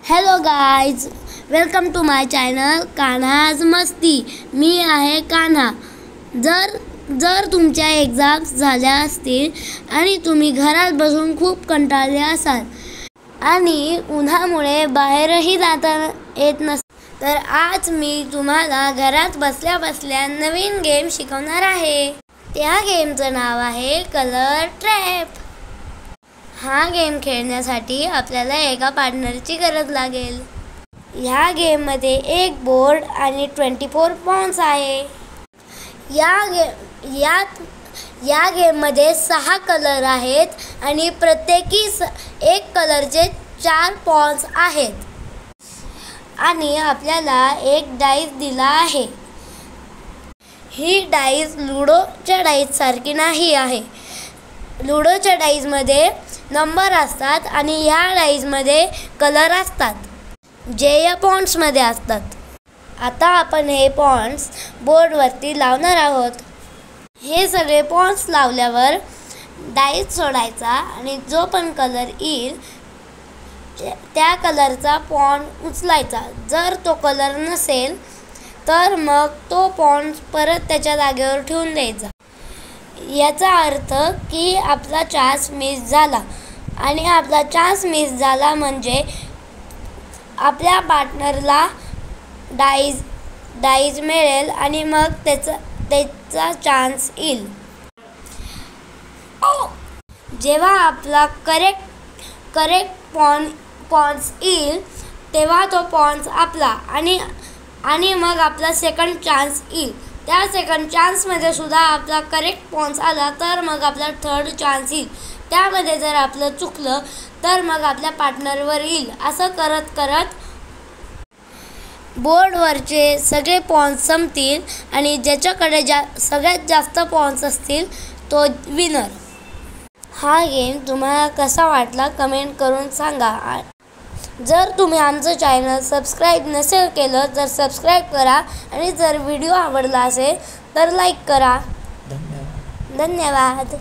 Hello guys, welcome to my channel Kanha's मस्ती। मी आहे कान्हा। जर तुमच्या एक्झाम्स झाल्या असतील आणि तुम्ही घरात बसून खूप कंटाळले असाल आणि उन्हामुळे बाहेरही जाता येत नसेल, तर आज मी तुम्हाला घरात बसल्या बसल्या नवीन गेम शिकवणार आहे। त्या गेमचं नाव आहे कलर ट्रॅप। हा गेम खेळण्यासाठी आपल्याला एका पार्टनरची गरज लागेल। ह्या गेममध्ये एक बोर्ड आणि 24 पॉन्स आहे। या गेममध्ये 6 कलर आहेत आणि प्रत्येकी एक कलरचे 4 पॉन्स आहेत आणि आपल्याला एक डाईस दिला आहे। ही डाईस लुडोच्या डाईस सारखी नाही आहे। लुडोच्या डाईसमध्ये नंबर असतात आणि ह्या डाईसमध्ये कलर असतात, जे या पॉन्ड्समध्ये असतात। आता आपण हे पॉन्ड्स बोर्डवरती लावणार आहोत। हे सगळे पॉन्ड्स लावल्यावर डाईस सोडायचा आणि जो पण कलर येईल त्या कलरचा पॉन्ड उचलायचा। जर तो कलर नसेल तर मग तो पॉन्ड परत त्याच्या जागेवर ठेवून द्यायचा। याचा अर्थ की आपला चान्स मिस झाला आणि आपला चान्स मिस झाला म्हणजे आपल्या पार्टनरला डाईज मिळेल आणि मग त्याचा चान्स येईल। जेव्हा आपला करेक्ट पॉन्ड्स येईल तेव्हा तो पॉन्ड्स आपला आणि मग आपला सेकंड चान्स येईल। त्या सेकंड चान्समध्ये सुद्धा आपला करेक्ट पॉन्ड्स आला तर मग आपला थर्ड चान्स येईल। त्यामध्ये जर आपलं चुकलं तर मग आपल्या पार्टनरवर येईल। असं करत करत बोर्डवरचे सगळे पॉन्ड्स संपतील आणि ज्याच्याकडे सगळ्यात जास्त पॉन्ड्स असतील तो विनर। हा गेम तुम्हाला कसा वाटला कमेंट करून सांगा। जर तुम्ही आमचं चॅनल सबस्क्राईब नसेल केलं तर सबस्क्राईब करा आणि जर व्हिडिओ आवडला असेल तर लाईक करा। धन्यवाद।